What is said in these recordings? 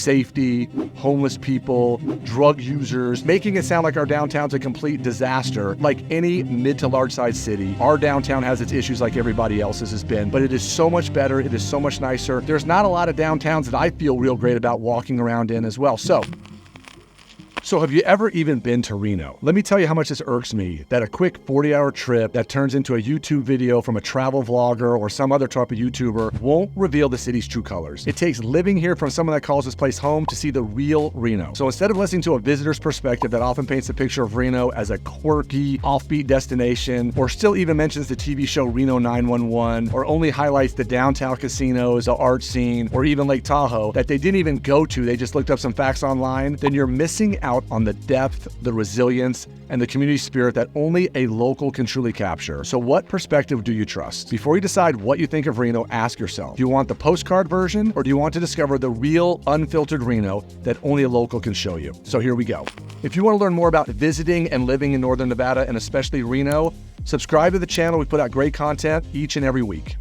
safety, homeless people, drug users, making it sound like our downtown's a complete disaster. Like any mid to large size city, our downtown has its issues like everybody else's has been, but it is so much better. It is so much nicer. There's not a lot of downtowns that I feel real great about walking around in as well. So have you ever even been to Reno? Let me tell you how much this irks me, that a quick 40-hour trip that turns into a YouTube video from a travel vlogger or some other type of YouTuber won't reveal the city's true colors. It takes living here from someone that calls this place home to see the real Reno. So instead of listening to a visitor's perspective that often paints a picture of Reno as a quirky, offbeat destination, or still even mentions the TV show Reno 911, or only highlights the downtown casinos, the art scene, or even Lake Tahoe that they didn't even go to, they just looked up some facts online, then you're missing out on the depth, the resilience, and the community spirit that only a local can truly capture. So what perspective do you trust? Before you decide what you think of Reno, ask yourself, do you want the postcard version, or do you want to discover the real, unfiltered Reno that only a local can show you? So here we go. If you want to learn more about visiting and living in Northern Nevada, and especially Reno, subscribe to the channel. We put out great content each and every week.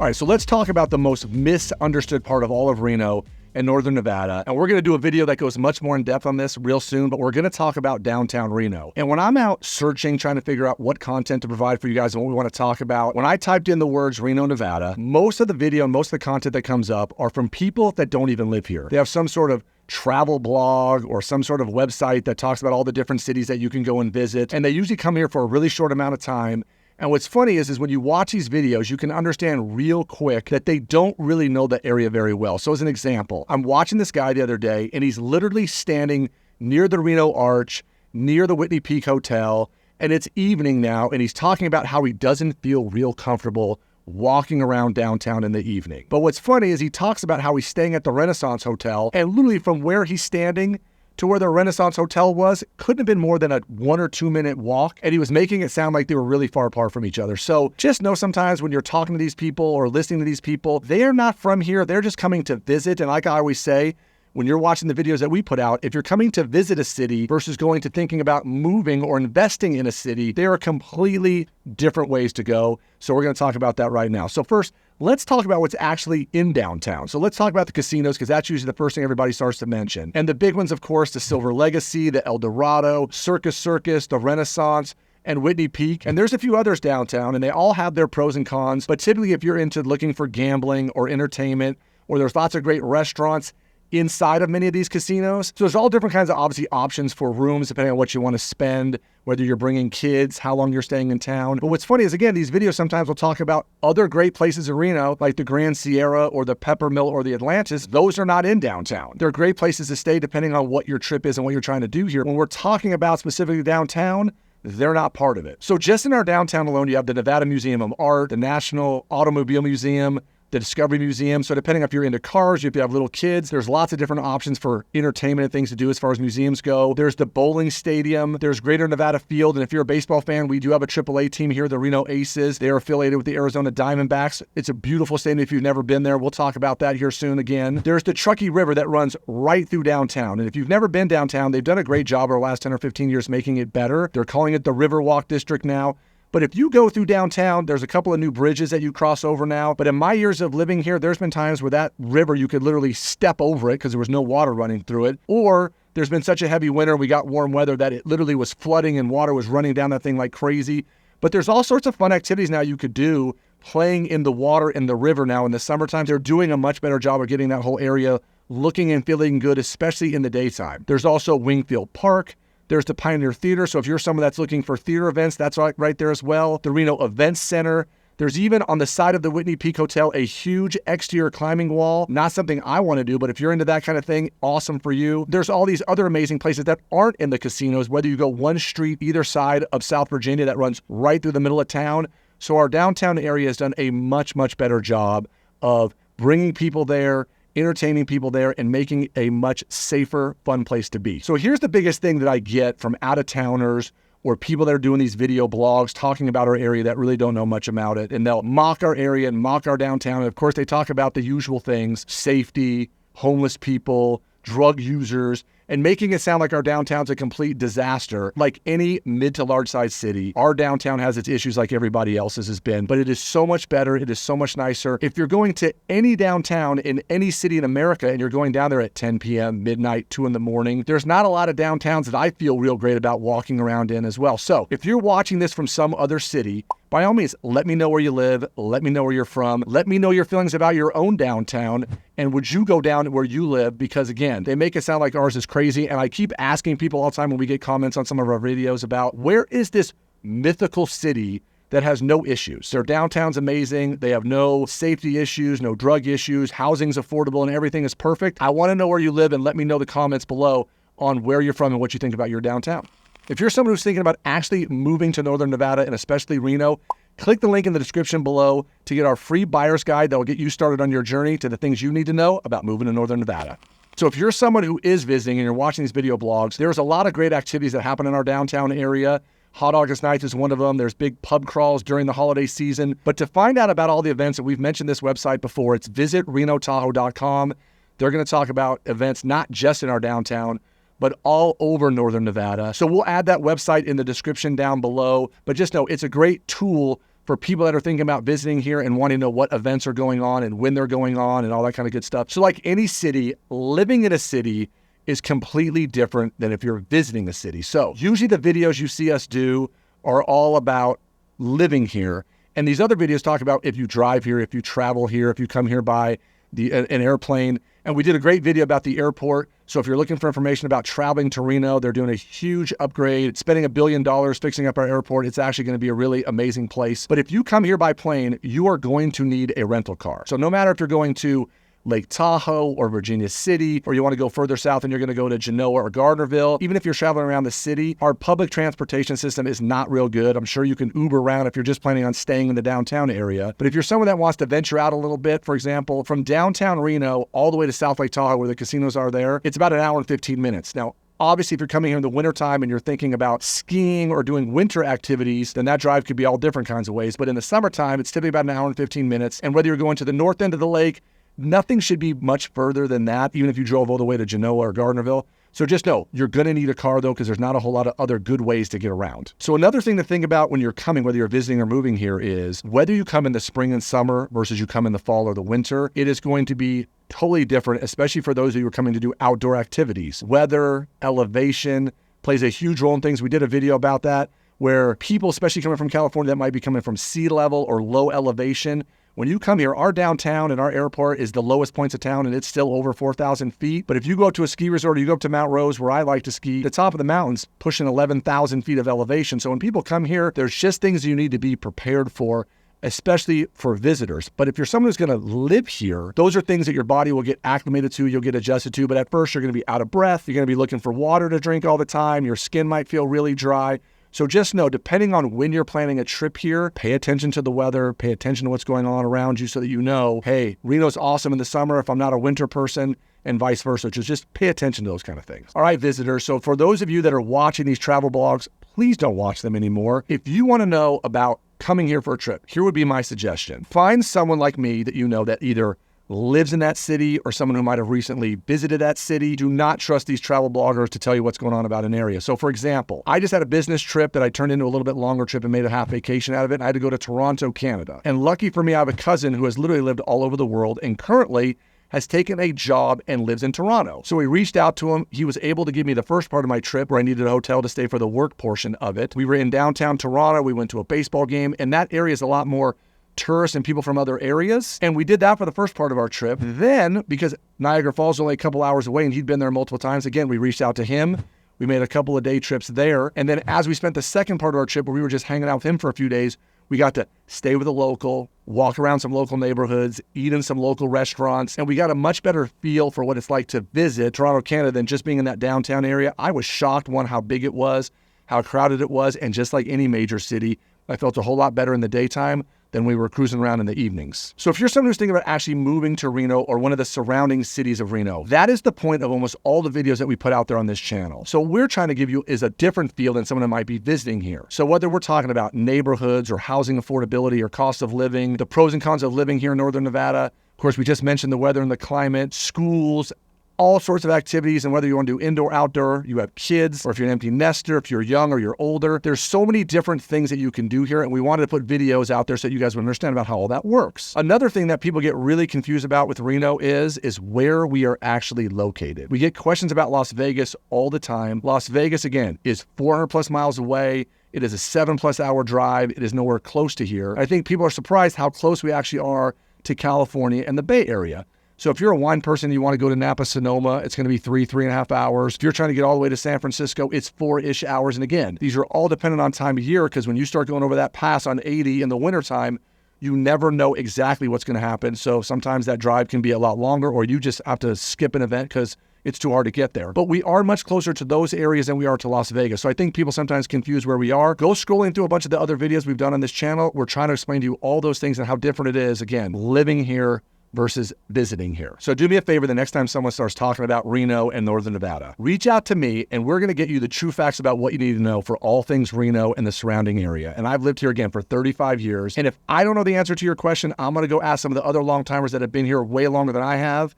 All right, so let's talk about the most misunderstood part of all of Reno in Northern Nevada. And we're gonna do a video that goes much more in depth on this real soon, but we're gonna talk about downtown Reno. And when I'm out searching, trying to figure out what content to provide for you guys and what we wanna talk about, when I typed in the words Reno, Nevada, most of the video and most of the content that comes up are from people that don't even live here. They have some sort of travel blog or some sort of website that talks about all the different cities that you can go and visit. And they usually come here for a really short amount of time. And what's funny is when you watch these videos, you can understand real quick that they don't really know the area very well. So as an example, I'm watching this guy the other day, and he's literally standing near the Reno Arch, near the Whitney Peak Hotel, and it's evening now, and he's talking about how he doesn't feel real comfortable walking around downtown in the evening. But what's funny is he talks about how he's staying at the Renaissance Hotel, and literally from where he's standing to where the Renaissance Hotel was, couldn't have been more than a 1 or 2 minute walk. And he was making it sound like they were really far apart from each other. So just know sometimes when you're talking to these people or listening to these people, they are not from here. They're just coming to visit. And like I always say, when you're watching the videos that we put out, if you're coming to visit a city versus going to thinking about moving or investing in a city, there are completely different ways to go. So we're going to talk about that right now. So first, let's talk about what's actually in downtown. So let's talk about the casinos, because that's usually the first thing everybody starts to mention. And the big ones, of course, the Silver Legacy, the El Dorado, Circus, the Renaissance, and Whitney Peak. And there's a few others downtown, and they all have their pros and cons. But typically, if you're into looking for gambling or entertainment, or there's lots of great restaurants inside of many of these casinos. So there's all different kinds of obviously options for rooms depending on what you want to spend, whether you're bringing kids, how long you're staying in town. But what's funny is, again, these videos sometimes will talk about other great places in Reno, like the Grand Sierra or the Peppermill or the Atlantis. Those are not in downtown. They're great places to stay depending on what your trip is and what you're trying to do here. When we're talking about specifically downtown, they're not part of it. So just in our downtown alone, you have the Nevada Museum of Art, the National Automobile Museum, the Discovery Museum. So depending if you're into cars, if you have little kids, there's lots of different options for entertainment and things to do as far as museums go. There's the bowling stadium. There's Greater Nevada Field. And if you're a baseball fan, we do have a AAA team here, the Reno Aces. They are affiliated with the Arizona Diamondbacks. It's a beautiful stadium if you've never been there. We'll talk about that here soon again. There's the Truckee River that runs right through downtown. And if you've never been downtown, they've done a great job over the last 10 or 15 years making it better. They're calling it the Riverwalk District now. But if you go through downtown, there's a couple of new bridges that you cross over now. But in my years of living here, there's been times where that river, you could literally step over it because there was no water running through it. Or there's been such a heavy winter, we got warm weather that it literally was flooding and water was running down that thing like crazy. But there's all sorts of fun activities now you could do playing in the water in the river now in the summertime. They're doing a much better job of getting that whole area looking and feeling good, especially in the daytime. There's also Wingfield Park. There's the Pioneer Theater. So if you're someone that's looking for theater events, that's right there as well. The Reno Events Center. There's even on the side of the Whitney Peak Hotel, a huge exterior climbing wall. Not something I want to do, but if you're into that kind of thing, awesome for you. There's all these other amazing places that aren't in the casinos, whether you go one street either side of South Virginia that runs right through the middle of town. So our downtown area has done a much, much better job of bringing people there, entertaining people there, and making a much safer, fun place to be. So here's the biggest thing that I get from out-of-towners or people that are doing these video blogs talking about our area that really don't know much about it. And they'll mock our area and mock our downtown. And of course, they talk about the usual things: safety, homeless people, drug users. and making it sound like our downtown's a complete disaster. Like any mid to large size city, our downtown has its issues like everybody else's has been, but it is so much better. It is so much nicer. If you're going to any downtown in any city in America and you're going down there at 10 p.m., midnight, 2 in the morning, there's not a lot of downtowns that I feel real great about walking around in as well. So if you're watching this from some other city, by all means, let me know where you live. Let me know where you're from. Let me know your feelings about your own downtown. And would you go down where you live? Because again, they make it sound like ours is crazy. And I keep asking people all the time when we get comments on some of our videos about where is this mythical city that has no issues. Their downtown's amazing. They have no safety issues, no drug issues. Housing's affordable and everything is perfect. I want to know where you live and let me know the comments below on where you're from and what you think about your downtown. If you're someone who's thinking about actually moving to Northern Nevada and especially Reno, click the link in the description below to get our free buyer's guide that will get you started on your journey to the things you need to know about moving to Northern Nevada. So if you're someone who is visiting and you're watching these video blogs, there's a lot of great activities that happen in our downtown area. Hot August Nights is one of them. There's big pub crawls during the holiday season. But to find out about all the events, and we've mentioned this website before, it's visitrenotahoe.com. They're going to talk about events not just in our downtown, but all over Northern Nevada. So we'll add that website in the description down below. But just know it's a great tool for people that are thinking about visiting here and wanting to know what events are going on and when they're going on and all that kind of good stuff. So like any city, living in a city is completely different than if you're visiting a city. So usually the videos you see us do are all about living here. And these other videos talk about if you drive here, if you travel here, if you come here by an airplane. And we did a great video about the airport. So if you're looking for information about traveling to Reno, they're doing a huge upgrade, spending $1 billion fixing up our airport. It's actually going to be a really amazing place. But if you come here by plane, you are going to need a rental car. So no matter if you're going to Lake Tahoe or Virginia City, or you want to go further south and you're going to go to Genoa or Gardnerville, even if you're traveling around the city, our public transportation system is not real good. I'm sure you can Uber around if you're just planning on staying in the downtown area. But if you're someone that wants to venture out a little bit, for example, from downtown Reno all the way to South Lake Tahoe where the casinos are there, it's about an hour and 15 minutes. Now, obviously, if you're coming here in the wintertime and you're thinking about skiing or doing winter activities, then that drive could be all different kinds of ways. But in the summertime, it's typically about an hour and 15 minutes. And whether you're going to the north end of the lake, nothing should be much further than that, even if you drove all the way to Genoa or Gardnerville. So just know, you're going to need a car, though, because there's not a whole lot of other good ways to get around. So another thing to think about when you're coming, whether you're visiting or moving here, is whether you come in the spring and summer versus you come in the fall or the winter, it is going to be totally different, especially for those of you who are coming to do outdoor activities. Weather, elevation plays a huge role in things. We did a video about that, where people, especially coming from California, that might be coming from sea level or low elevation, when you come here, our downtown and our airport is the lowest points of town, and it's still over 4,000 feet. But if you go up to a ski resort or you go up to Mount Rose, where I like to ski, the top of the mountain's pushing 11,000 feet of elevation. So when people come here, there's just things you need to be prepared for, especially for visitors. But if you're someone who's going to live here, those are things that your body will get acclimated to, you'll get adjusted to. But at first, you're going to be out of breath. You're going to be looking for water to drink all the time. Your skin might feel really dry. So just know, depending on when you're planning a trip here, pay attention to the weather, pay attention to what's going on around you so that you know, hey, Reno's awesome in the summer if I'm not a winter person, and vice versa. Just pay attention to those kind of things. All right, visitors. So for those of you that are watching these travel blogs, please don't watch them anymore. If you want to know about coming here for a trip, here would be my suggestion. Find someone like me that you know that either lives in that city or someone who might have recently visited that city. Do not trust these travel bloggers to tell you what's going on about an area. So for example, I just had a business trip that I turned into a little bit longer trip and made a half vacation out of it. And I had to go to Toronto, Canada. And lucky for me, I have a cousin who has literally lived all over the world and currently has taken a job and lives in Toronto. So we reached out to him. He was able to give me the first part of my trip where I needed a hotel to stay for the work portion of it. We were in downtown Toronto. We went to a baseball game, and that area is a lot more tourists and people from other areas. And we did that for the first part of our trip. Then, because Niagara Falls is only a couple hours away and he'd been there multiple times, again, we reached out to him. We made a couple of day trips there. And then as we spent the second part of our trip where we were just hanging out with him for a few days, we got to stay with a local, walk around some local neighborhoods, eat in some local restaurants, and we got a much better feel for what it's like to visit Toronto, Canada than just being in that downtown area. I was shocked, one, how big it was, how crowded it was, and just like any major city, I felt a whole lot better in the daytime than we were cruising around in the evenings. So if you're someone who's thinking about actually moving to Reno or one of the surrounding cities of Reno, that is the point of almost all the videos that we put out there on this channel. So what we're trying to give you is a different feel than someone that might be visiting here. So whether we're talking about neighborhoods or housing affordability or cost of living, the pros and cons of living here in Northern Nevada, of course, we just mentioned the weather and the climate, schools, all sorts of activities, and whether you want to do indoor, outdoor, you have kids, or if you're an empty nester, if you're young or you're older, there's so many different things that you can do here, and we wanted to put videos out there so that you guys would understand about how all that works. Another thing that people get really confused about with Reno is where we are actually located. We get questions about Las Vegas all the time. Las Vegas, again, is 400 plus miles away. It is a 7+ hour drive. It is nowhere close to here. I think people are surprised how close we actually are to California and the Bay Area. So if you're a wine person and you want to go to Napa, Sonoma, it's going to be 3.5 hours. If you're trying to get all the way to San Francisco, it's 4-ish hours. And again, these are all dependent on time of year, because when you start going over that pass on 80 in the wintertime, you never know exactly what's going to happen. So sometimes that drive can be a lot longer, or you just have to skip an event because it's too hard to get there. But we are much closer to those areas than we are to Las Vegas. So I think people sometimes confuse where we are. Go scrolling through a bunch of the other videos we've done on this channel. We're trying to explain to you all those things and how different it is, again, living here versus visiting here. So do me a favor the next time someone starts talking about Reno and Northern Nevada, reach out to me and we're going to get you the true facts about what you need to know for all things Reno and the surrounding area. And I've lived here again for 35 years. And if I don't know the answer to your question, I'm going to go ask some of the other long-timers that have been here way longer than I have,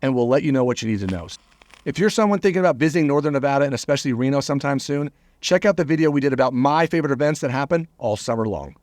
and we'll let you know what you need to know. If you're someone thinking about visiting Northern Nevada and especially Reno sometime soon, check out the video we did about my favorite events that happen all summer long.